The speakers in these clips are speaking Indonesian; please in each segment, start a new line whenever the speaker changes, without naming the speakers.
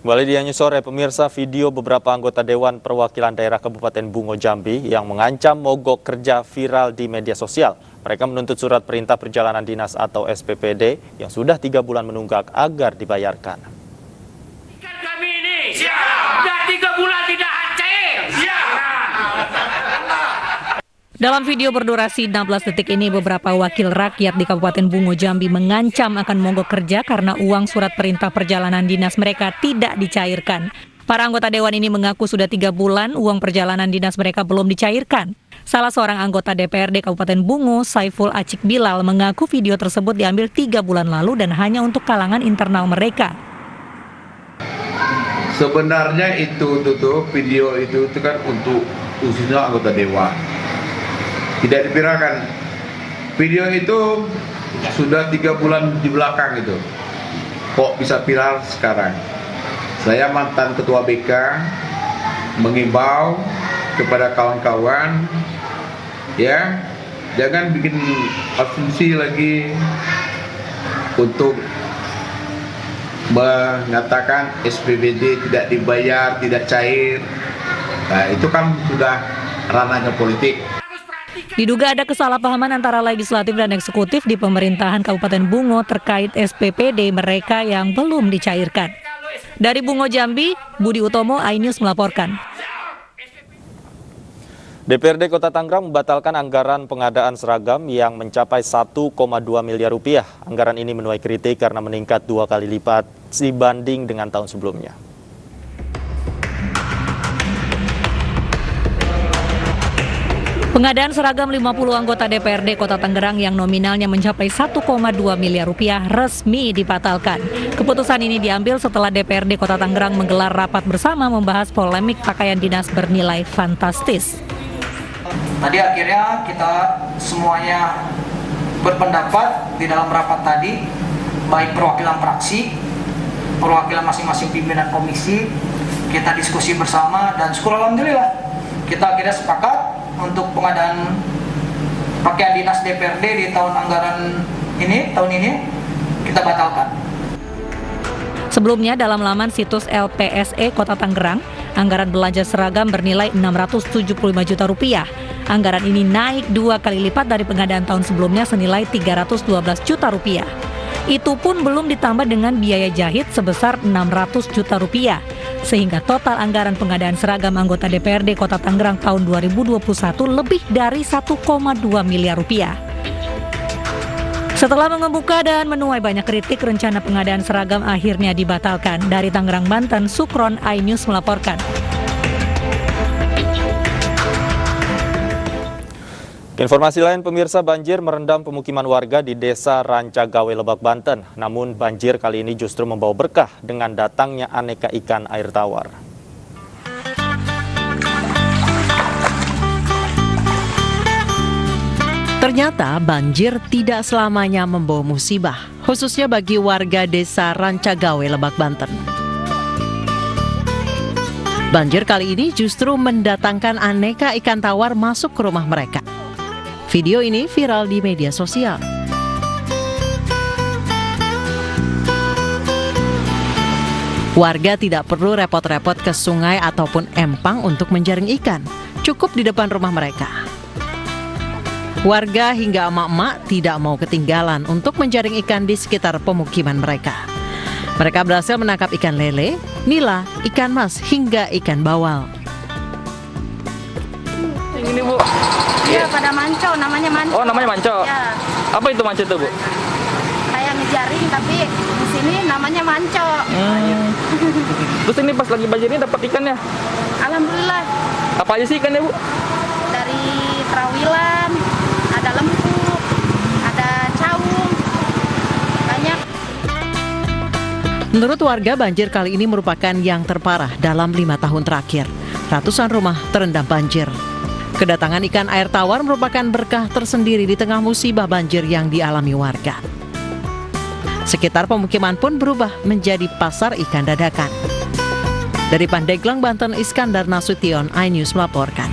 Kembali di Anyu Sore, pemirsa, video beberapa anggota Dewan Perwakilan Daerah Kabupaten Bungo Jambi yang mengancam mogok kerja viral di media sosial. Mereka menuntut surat perintah perjalanan dinas atau SPPD yang sudah 3 bulan menunggak agar dibayarkan.
Kami ini sudah 3 bulan tidak cair.
Dalam video berdurasi 16 detik ini, beberapa wakil rakyat di Kabupaten Bungo Jambi mengancam akan mogok kerja karena uang surat perintah perjalanan dinas mereka tidak dicairkan. Para anggota dewan ini mengaku sudah 3 bulan uang perjalanan dinas mereka belum dicairkan. Salah seorang anggota DPRD Kabupaten Bungo, Saiful Acik Bilal, mengaku video tersebut diambil 3 bulan lalu dan hanya untuk kalangan internal mereka.
Sebenarnya itu video itu kan untuk khususnya anggota dewan. Tidak dipirakan. Video itu sudah 3 bulan di belakang itu. Kok bisa viral sekarang? Saya mantan ketua BK mengimbau kepada kawan-kawan, ya, jangan bikin asumsi lagi untuk mengatakan SPBD tidak dibayar, tidak cair. Nah, itu kan sudah ranahnya politik.
Diduga ada kesalahpahaman antara legislatif dan eksekutif di pemerintahan Kabupaten Bungo terkait SPPD mereka yang belum dicairkan. Dari Bungo Jambi, Budi Utomo, iNews melaporkan.
DPRD Kota Tangerang membatalkan anggaran pengadaan seragam yang mencapai 1,2 miliar rupiah. Anggaran ini menuai kritik karena meningkat 2 kali lipat dibanding dengan tahun sebelumnya.
Pengadaan seragam 50 anggota DPRD Kota Tangerang yang nominalnya mencapai 1,2 miliar rupiah resmi dibatalkan. Keputusan ini diambil setelah DPRD Kota Tangerang menggelar rapat bersama membahas polemik pakaian dinas bernilai fantastis.
Tadi akhirnya kita semuanya berpendapat di dalam rapat tadi, baik perwakilan fraksi, perwakilan masing-masing pimpinan komisi, kita diskusi bersama dan syukur alhamdulillah kita akhirnya sepakat untuk pengadaan pakaian dinas DPRD di tahun anggaran ini, kita batalkan.
Sebelumnya dalam laman situs LPSE Kota Tangerang, anggaran belanja seragam bernilai 675 juta rupiah. Anggaran ini naik 2 kali lipat dari pengadaan tahun sebelumnya senilai 312 juta rupiah. Itu pun belum ditambah dengan biaya jahit sebesar 600 juta rupiah. Sehingga total anggaran pengadaan seragam anggota DPRD Kota Tangerang tahun 2021 lebih dari 1,2 miliar rupiah. Setelah mengemuka dan menuai banyak kritik, rencana pengadaan seragam akhirnya dibatalkan. Dari Tangerang, Banten, Sukron, iNews melaporkan.
Informasi lain, pemirsa, banjir merendam pemukiman warga di Desa Rancagawe, Lebak, Banten. Namun banjir kali ini justru membawa berkah dengan datangnya aneka ikan air tawar.
Ternyata banjir tidak selamanya membawa musibah, khususnya bagi warga Desa Rancagawe, Lebak, Banten. Banjir kali ini justru mendatangkan aneka ikan tawar masuk ke rumah mereka. Video ini viral di media sosial. Warga tidak perlu repot-repot ke sungai ataupun empang untuk menjaring ikan, cukup di depan rumah mereka. Warga hingga emak-emak tidak mau ketinggalan untuk menjaring ikan di sekitar pemukiman mereka. Mereka berhasil menangkap ikan lele, nila, ikan mas, hingga ikan bawal.
Yang ini, Bu?
Iya, pada manco, namanya manco.
Oh, namanya manco?
Ya.
Apa itu manco itu, Bu?
Kayak ngejaring, tapi di sini namanya manco.
Terus ini pas lagi banjir ini dapat ikannya?
Alhamdulillah.
Apa aja sih ikannya, Bu?
Dari terawilan, ada lempu, ada caung, banyak.
Menurut warga, banjir kali ini merupakan yang terparah dalam 5 tahun terakhir. Ratusan rumah terendam banjir. Kedatangan ikan air tawar merupakan berkah tersendiri di tengah musibah banjir yang dialami warga. Sekitar pemukiman pun berubah menjadi pasar ikan dadakan. Dari Pandeglang, Banten, Iskandar Nasution, iNews melaporkan.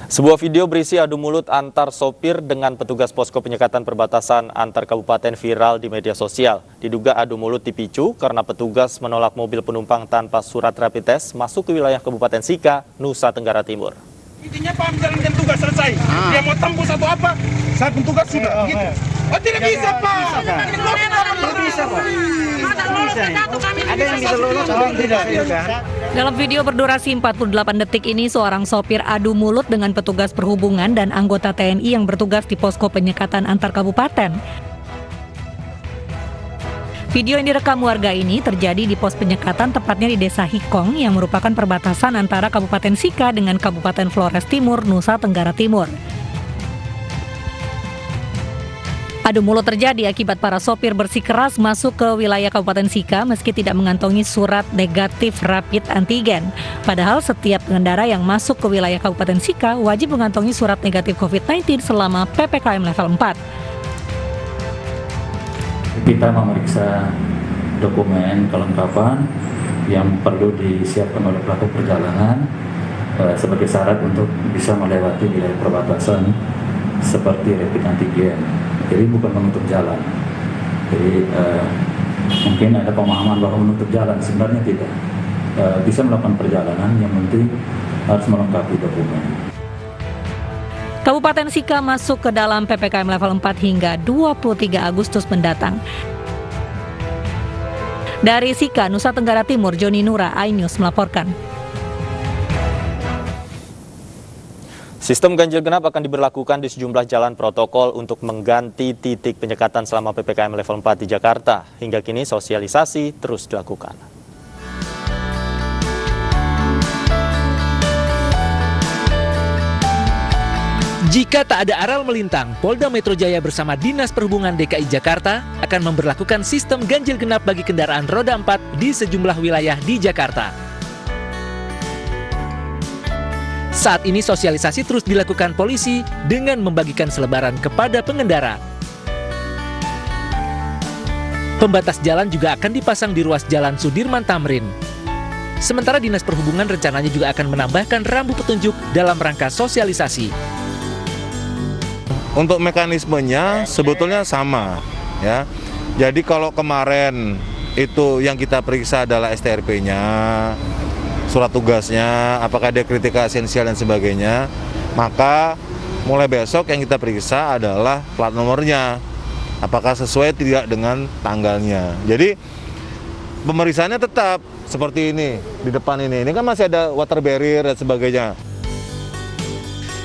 Sebuah video berisi adu mulut antar sopir dengan petugas posko penyekatan perbatasan antar kabupaten viral di media sosial. Diduga adu mulut dipicu karena petugas menolak mobil penumpang tanpa surat rapid test masuk ke wilayah Kabupaten Sika, Nusa Tenggara Timur.
Intinya Pak menjalankan tugas selesai. Dia mau tembus atau apa? Saat tugas sudah gitu. Oh tidak bisa Pak. Tidak bisa Pak. Ada yang bisa lolos, ada yang tidak.
Dalam video berdurasi 48 detik ini, seorang sopir adu mulut dengan petugas perhubungan dan anggota TNI yang bertugas di posko penyekatan antar kabupaten. Video yang direkam warga ini terjadi di pos penyekatan tepatnya di Desa Hikong yang merupakan perbatasan antara Kabupaten Sika dengan Kabupaten Flores Timur, Nusa Tenggara Timur. Adu mulut terjadi akibat para sopir bersikeras masuk ke wilayah Kabupaten Sika meski tidak mengantongi surat negatif rapid antigen. Padahal setiap pengendara yang masuk ke wilayah Kabupaten Sika wajib mengantongi surat negatif COVID-19 selama PPKM level 4.
Kita memeriksa dokumen kelengkapan yang perlu disiapkan oleh pelaku perjalanan sebagai syarat untuk bisa melewati wilayah perbatasan seperti rapid antigen. Jadi bukan menutup jalan. Jadi mungkin ada pemahaman bahwa menutup jalan, sebenarnya tidak. Bisa melakukan perjalanan, yang penting harus melengkapi dokumen.
Kabupaten Sika masuk ke dalam PPKM level 4 hingga 23 Agustus mendatang. Dari Sika, Nusa Tenggara Timur, Joni Nura, iNews melaporkan.
Sistem ganjil genap akan diberlakukan di sejumlah jalan protokol untuk mengganti titik penyekatan selama PPKM level 4 di Jakarta. Hingga kini sosialisasi terus dilakukan.
Jika tak ada aral melintang, Polda Metro Jaya bersama Dinas Perhubungan DKI Jakarta akan memberlakukan sistem ganjil genap bagi kendaraan roda 4 di sejumlah wilayah di Jakarta. Saat ini sosialisasi terus dilakukan polisi dengan membagikan selebaran kepada pengendara. Pembatas jalan juga akan dipasang di ruas Jalan Sudirman Tamrin. Sementara Dinas Perhubungan rencananya juga akan menambahkan rambu petunjuk dalam rangka sosialisasi.
Untuk mekanismenya sebetulnya sama, ya. Jadi kalau kemarin itu yang kita periksa adalah STRP-nya, surat tugasnya, apakah ada kritika esensial dan sebagainya, maka mulai besok yang kita periksa adalah plat nomornya, apakah sesuai tidak dengan tanggalnya. Jadi pemeriksaannya tetap seperti ini di depan ini kan masih ada water barrier dan sebagainya.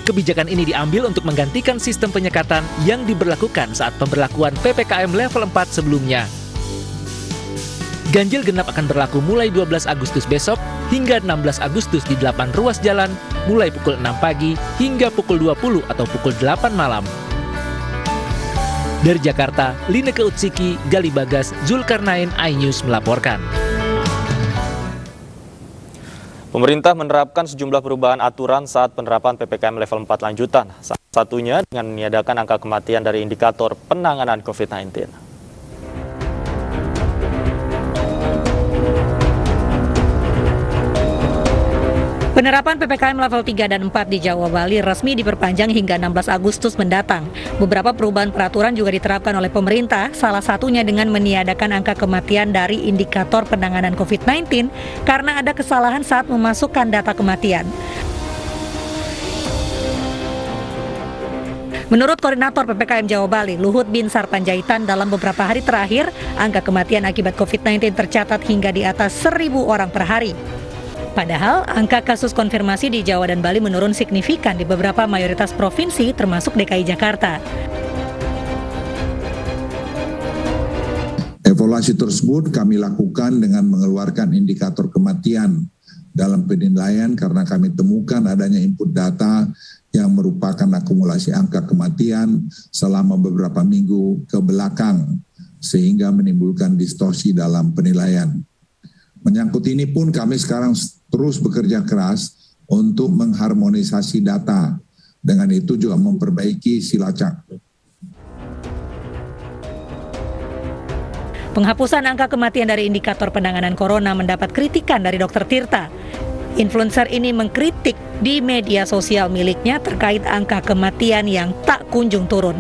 Kebijakan ini diambil untuk menggantikan sistem penyekatan yang diberlakukan saat pemberlakuan PPKM level 4 sebelumnya. Ganjil genap akan berlaku mulai 12 Agustus besok hingga 16 Agustus di 8 ruas jalan, mulai pukul 6 pagi hingga pukul 20 atau pukul 8 malam. Dari Jakarta, Lineke Utsiki, Gali Bagas, Zulkarnain, iNews melaporkan.
Pemerintah menerapkan sejumlah perubahan aturan saat penerapan PPKM level 4 lanjutan. Salah satunya dengan meniadakan angka kematian dari indikator penanganan COVID-19.
Penerapan PPKM level 3 dan 4 di Jawa Bali resmi diperpanjang hingga 16 Agustus mendatang. Beberapa perubahan peraturan juga diterapkan oleh pemerintah, salah satunya dengan meniadakan angka kematian dari indikator penanganan COVID-19 karena ada kesalahan saat memasukkan data kematian. Menurut Koordinator PPKM Jawa Bali, Luhut Binsar Panjaitan, dalam beberapa hari terakhir, angka kematian akibat COVID-19 tercatat hingga di atas 1.000 orang per hari. Padahal, angka kasus konfirmasi di Jawa dan Bali menurun signifikan di beberapa mayoritas provinsi, termasuk DKI Jakarta.
Evaluasi tersebut kami lakukan dengan mengeluarkan indikator kematian dalam penilaian karena kami temukan adanya input data yang merupakan akumulasi angka kematian selama beberapa minggu ke belakang, sehingga menimbulkan distorsi dalam penilaian. Menyangkut ini pun kami sekarang terus bekerja keras untuk mengharmonisasi data. Dengan itu juga memperbaiki silacak.
Penghapusan angka kematian dari indikator penanganan corona mendapat kritikan dari Dr. Tirta. Influencer ini mengkritik di media sosial miliknya terkait angka kematian yang tak kunjung turun.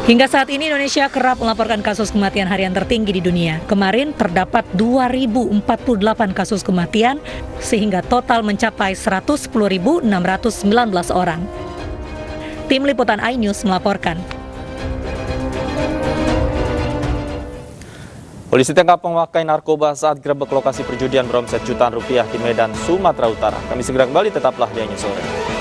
Hingga saat ini Indonesia kerap melaporkan kasus kematian harian tertinggi di dunia. Kemarin terdapat 2.048 kasus kematian sehingga total mencapai 110.619 orang. Tim Liputan iNews melaporkan.
Polisi tangkap pemakai narkoba saat gerebek lokasi perjudian beromset jutaan rupiah di Medan, Sumatera Utara. Kami segera kembali, tetaplah di iNews Sore.